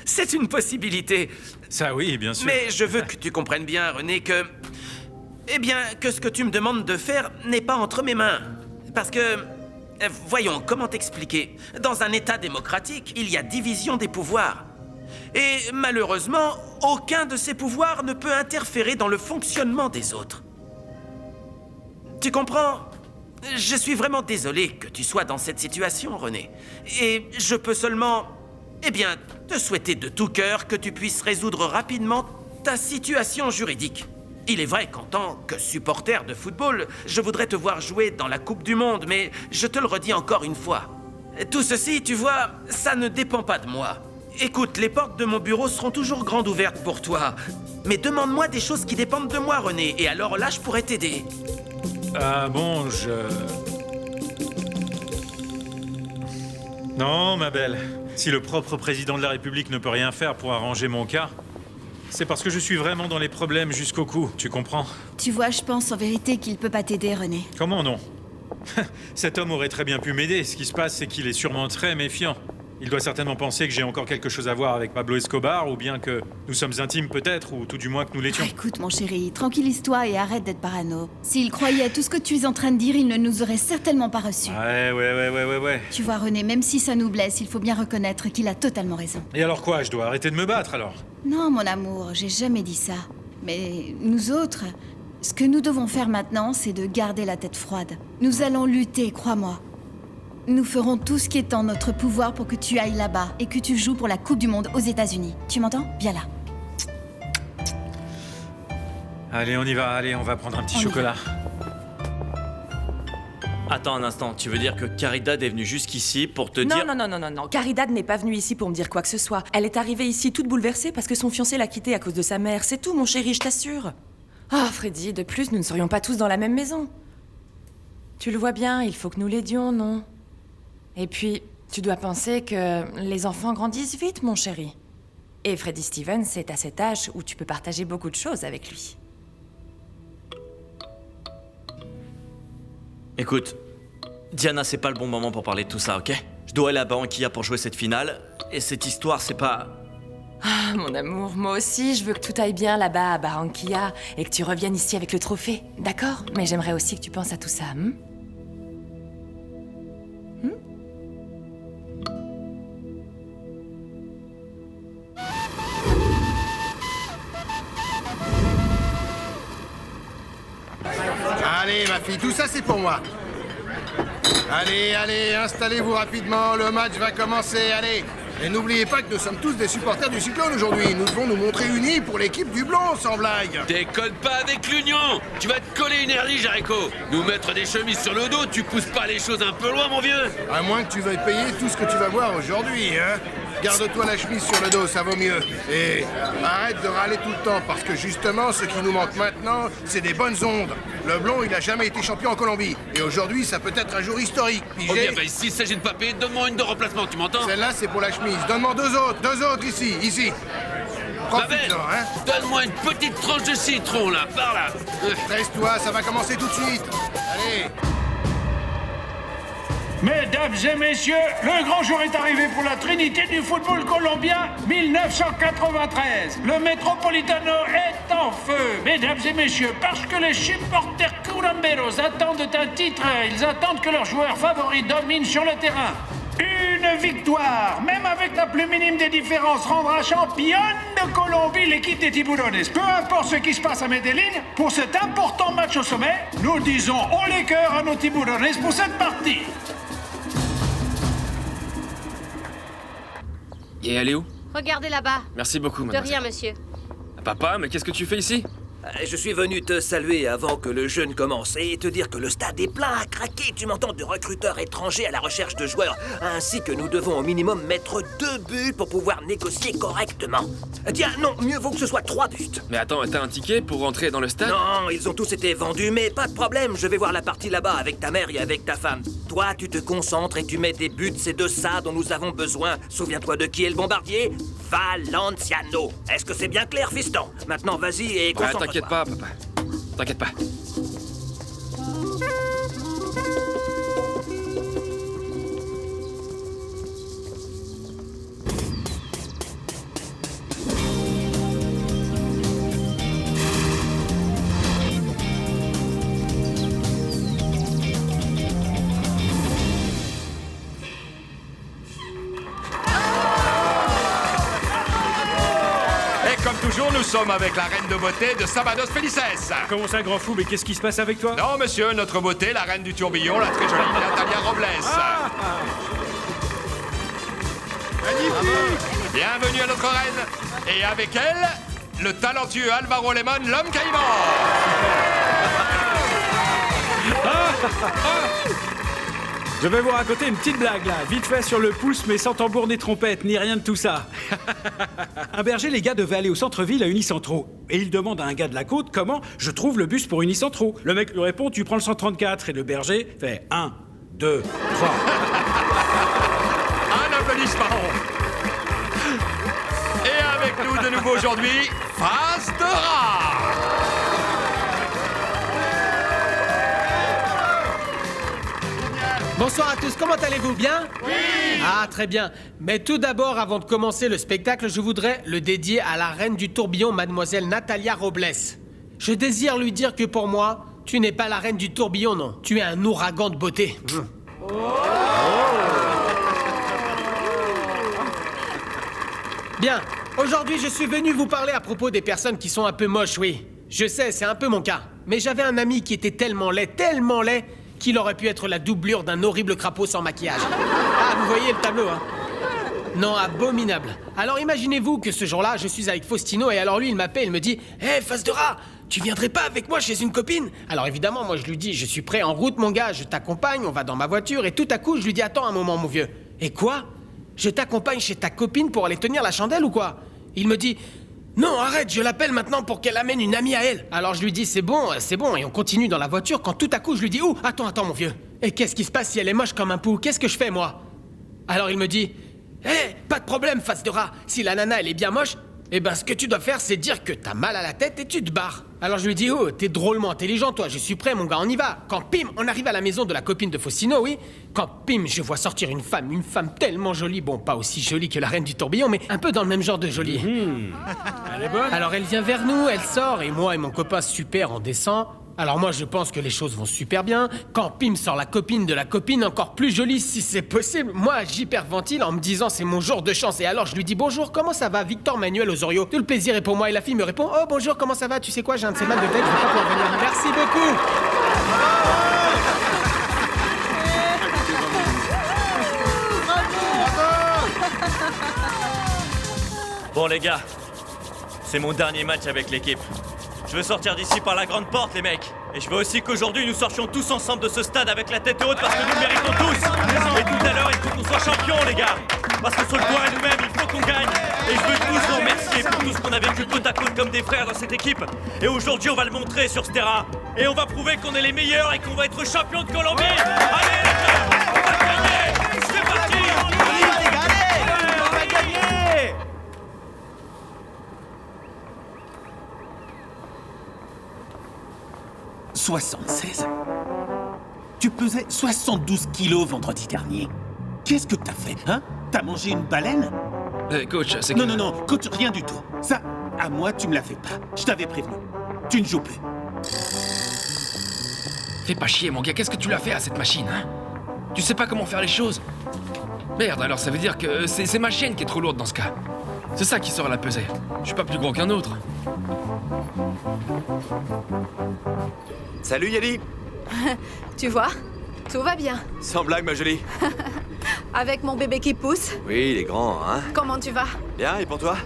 C'est une possibilité. Ça oui, bien sûr. Mais je veux que tu comprennes bien, René, que... Eh bien, que ce que tu me demandes de faire n'est pas entre mes mains. Parce que... Voyons, comment t'expliquer? Dans un État démocratique, il y a division des pouvoirs. Et malheureusement, aucun de ces pouvoirs ne peut interférer dans le fonctionnement des autres. Tu comprends? Je suis vraiment désolé que tu sois dans cette situation, René. Et je peux seulement... Eh bien, te souhaiter de tout cœur que tu puisses résoudre rapidement ta situation juridique. Il est vrai qu'en tant que supporter de football, je voudrais te voir jouer dans la Coupe du Monde, mais je te le redis encore une fois. Tout ceci, tu vois, ça ne dépend pas de moi. Écoute, les portes de mon bureau seront toujours grandes ouvertes pour toi. Mais demande-moi des choses qui dépendent de moi, René, et alors là, je pourrais t'aider. Bon, Non, ma belle. Si le propre président de la République ne peut rien faire pour arranger mon cas, c'est parce que je suis vraiment dans les problèmes jusqu'au cou, tu comprends? Tu vois, je pense en vérité qu'il peut pas t'aider, René. Comment non? Cet homme aurait très bien pu m'aider. Ce qui se passe, c'est qu'il est sûrement très méfiant. Il doit certainement penser que j'ai encore quelque chose à voir avec Pablo Escobar, ou bien que nous sommes intimes peut-être, ou tout du moins que nous l'étions. Écoute, mon chéri, tranquillise-toi et arrête d'être parano. S'il croyait à tout ce que tu es en train de dire, il ne nous aurait certainement pas reçus. Ouais. Tu vois, René, même si ça nous blesse, il faut bien reconnaître qu'il a totalement raison. Et alors quoi? Je dois arrêter de me battre, alors? Non, mon amour, j'ai jamais dit ça. Mais nous autres, ce que nous devons faire maintenant, c'est de garder la tête froide. Nous allons lutter, crois-moi. Nous ferons tout ce qui est en notre pouvoir pour que tu ailles là-bas et que tu joues pour la Coupe du Monde aux États-Unis. Tu m'entends? Viens là. Allez, on y va. Allez, on va prendre un petit chocolat. Attends un instant, tu veux dire que Caridad est venue jusqu'ici pour te dire... Non. Caridad n'est pas venue ici pour me dire quoi que ce soit. Elle est arrivée ici toute bouleversée parce que son fiancé l'a quittée à cause de sa mère. C'est tout, mon chéri, je t'assure. Ah, Freddy, de plus, nous ne serions pas tous dans la même maison. Tu le vois bien, il faut que nous l'aidions, non? Et puis, tu dois penser que les enfants grandissent vite, mon chéri. Et Freddy Stevens, c'est à cet âge où tu peux partager beaucoup de choses avec lui. Écoute, Diana, c'est pas le bon moment pour parler de tout ça, ok? Je dois aller à Barranquilla pour jouer cette finale, et cette histoire, c'est pas... Ah, mon amour, moi aussi, je veux que tout aille bien là-bas à Barranquilla et que tu reviennes ici avec le trophée, d'accord? Mais j'aimerais aussi que tu penses à tout ça, Allez, ma fille, tout ça, c'est pour moi. Allez, installez-vous rapidement, le match va commencer, allez. Et n'oubliez pas que nous sommes tous des supporters du Cyclone aujourd'hui. Nous devons nous montrer unis pour l'équipe du Blond, sans blague. Déconne pas avec l'Union. Tu vas te coller une erlige, Jericho. Nous mettre des chemises sur le dos, tu pousses pas les choses un peu loin, mon vieux? À moins que tu veuilles payer tout ce que tu vas voir aujourd'hui, hein. Garde-toi la chemise sur le dos, ça vaut mieux. Et arrête de râler tout le temps, parce que justement, ce qui nous manque maintenant, c'est des bonnes ondes. Le Blond, il a jamais été champion en Colombie. Et aujourd'hui, ça peut être un jour historique. Ok, bah s'il s'agit de papier, donne-moi une de remplacement, tu m'entends? Celle-là, c'est pour la chemise. Donne-moi deux autres ici. Profite-en, hein. Donne-moi une petite tranche de citron, là, par là. Reste-toi, ça va commencer tout de suite. Allez. Mesdames et messieurs, le grand jour est arrivé pour la trinité du football colombien 1993. Le Metropolitano est en feu, mesdames et messieurs, parce que les supporters curamberos attendent un titre. Ils attendent que leurs joueurs favoris dominent sur le terrain. Une victoire, même avec la plus minime des différences, rendra championne de Colombie l'équipe des Tiburones. Peu importe ce qui se passe à Medellín, pour cet important match au sommet, nous disons haut les cœurs à nos Tiburones pour cette partie. Et elle est où? Regardez là-bas. Merci beaucoup, De mademoiselle. rien, monsieur. Papa, mais qu'est-ce que tu fais ici? Je suis venu te saluer avant que le jeûne commence et te dire que le stade est plein à craquer, tu m'entends, de recruteurs étrangers à la recherche de joueurs, ainsi que nous devons au minimum mettre 2 buts pour pouvoir négocier correctement. Tiens, non, mieux vaut que ce soit 3 buts. Mais attends, t'as un ticket pour rentrer dans le stade? Non, ils ont tous été vendus, mais pas de problème, je vais voir la partie là-bas avec ta mère et avec ta femme. Toi, tu te concentres et tu mets des buts, c'est de ça dont nous avons besoin. Souviens-toi de qui est le bombardier? Valenciano. Est-ce que c'est bien clair, fiston? Maintenant, vas-y et concentre-toi. T'inquiète pas, papa. T'inquiète pas. Nous sommes avec la reine de beauté de Sabados Felices. Comment ça, grand fou? Mais qu'est-ce qui se passe avec toi? Non, monsieur, notre beauté, la reine du tourbillon, la très jolie Natalia Robles. Magnifique! Bienvenue à notre reine. Et avec elle, le talentueux Alvaro Lemon, l'homme caïman. Je vais vous raconter une petite blague là, vite fait sur le pouce, mais sans tambour ni trompette, ni rien de tout ça. Un berger, les gars, devait aller au centre-ville à Unicentro. Et il demande à un gars de la côte comment je trouve le bus pour Unicentro. Le mec lui répond, tu prends le 134. Et le berger fait 1, 2, 3. Un applaudissement. Et avec nous de nouveau aujourd'hui, Face de rat. Bonsoir à tous, comment allez-vous? Bien? Oui! Ah, très bien. Mais tout d'abord, avant de commencer le spectacle, je voudrais le dédier à la reine du tourbillon, mademoiselle Natalia Robles. Je désire lui dire que pour moi, tu n'es pas la reine du tourbillon, non. Tu es un ouragan de beauté. Bien, aujourd'hui, je suis venu vous parler à propos des personnes qui sont un peu moches, oui. Je sais, c'est un peu mon cas. Mais j'avais un ami qui était tellement laid, qu'il aurait pu être la doublure d'un horrible crapaud sans maquillage. Ah, vous voyez le tableau, hein? Non, abominable. Alors imaginez-vous que ce jour-là, je suis avec Faustino et alors lui, il m'appelle, il me dit « Hé, face de rat, tu viendrais pas avec moi chez une copine? Alors évidemment, moi je lui dis, je suis prêt, en route mon gars, je t'accompagne, on va dans ma voiture, et tout à coup je lui dis, attends un moment mon vieux. Et quoi? Je t'accompagne chez ta copine pour aller tenir la chandelle ou quoi? Il me dit, non arrête, je l'appelle maintenant pour qu'elle amène une amie à elle. Alors je lui dis, c'est bon, et on continue dans la voiture quand tout à coup je lui dis, oh, attends mon vieux. Et qu'est-ce qui se passe si elle est moche comme un pou? Qu'est-ce que je fais moi? Alors il me dit, hé, pas de problème face de rat, si la nana elle est bien moche, eh ben, ce que tu dois faire, c'est dire que t'as mal à la tête et tu te barres. Alors je lui dis, oh, t'es drôlement intelligent, toi, je suis prêt, mon gars, on y va. Quand pim, on arrive à la maison de la copine de Faustino, oui. Quand pim, je vois sortir une femme tellement jolie, bon, pas aussi jolie que la reine du tourbillon, mais un peu dans le même genre de jolie. Elle est bonne. Alors elle vient vers nous, elle sort, et moi et mon copain super, on descend. Alors moi je pense que les choses vont super bien. Quand Pim sort la copine de la copine, encore plus jolie si c'est possible, moi j'hyperventile en me disant c'est mon jour de chance. Et alors je lui dis bonjour, comment ça va, Victor Manuel Osorio? Tout le plaisir est pour moi. Et la fille me répond, oh bonjour, comment ça va? Tu sais quoi, j'ai un de ces mal de tête, je vais pas pouvoir venir. Merci beaucoup. Bon les gars, c'est mon dernier match avec l'équipe. Je veux sortir d'ici par la grande porte, les mecs. Et je veux aussi qu'aujourd'hui, nous sortions tous ensemble de ce stade avec la tête haute parce que nous le méritons tous. Et tout à l'heure, il faut qu'on soit champions, les gars. Parce que sur le terrain nous-mêmes, il faut qu'on gagne. Et je veux tous vous remercier pour tout ce qu'on a vécu côte à côte comme des frères dans cette équipe. Et aujourd'hui, on va le montrer sur ce terrain. Et on va prouver qu'on est les meilleurs et qu'on va être champions de Colombie. Allez, les gars, on va gagner. C'est parti. On va gagner. 76. Tu pesais 72 kilos vendredi dernier. Qu'est-ce que t'as fait, hein? T'as mangé une baleine? Coach, c'est que... Non, coach, rien du tout. Ça, à moi, tu me l'as fait pas. Je t'avais prévenu. Tu ne joues plus. Fais pas chier, mon gars, qu'est-ce que tu l'as fait à cette machine, hein? Tu sais pas comment faire les choses? Merde, alors ça veut dire que c'est ma chaîne qui est trop lourde dans ce cas. C'est ça qui sort à la pesée. Je suis pas plus gros qu'un autre. Salut Yali. Tu vois, tout va bien. Sans blague, ma jolie. Avec mon bébé qui pousse. Oui, il est grand, hein. Comment tu vas? Bien, et pour toi?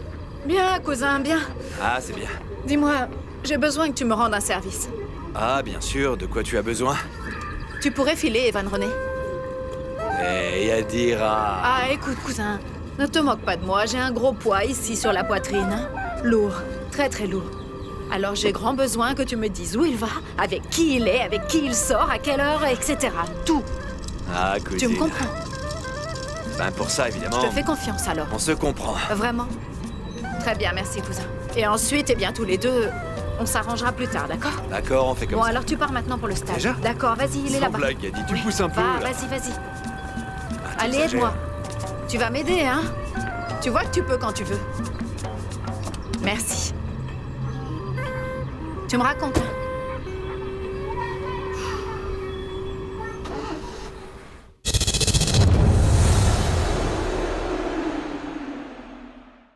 Bien, cousin, bien. Ah, c'est bien. Dis-moi, j'ai besoin que tu me rendes un service. Ah, bien sûr, de quoi tu as besoin? Tu pourrais filer Evan René? Et à dire à... Ah, écoute, cousin, ne te moque pas de moi, j'ai un gros poids ici sur la poitrine. Lourd, très très lourd. Alors j'ai grand besoin que tu me dises où il va, avec qui il est, avec qui il sort, à quelle heure, etc. Tout. Ah, cousine. Tu me comprends? Ben pour ça, évidemment. Je te fais confiance alors. On se comprend. Vraiment? Très bien, merci, cousin. Et ensuite, eh bien, tous les deux, on s'arrangera plus tard, d'accord? D'accord, on fait comme ça. Bon, ça. alors tu pars maintenant pour le stage. Déjà? D'accord, vas-y, il est là-bas. Sans blague, Yadi, tu pousses un peu, là. Vas-y. Allez, aide-moi. Tu vas m'aider, hein? Tu vois que tu peux quand tu veux. Merci. Tu me racontes, hein?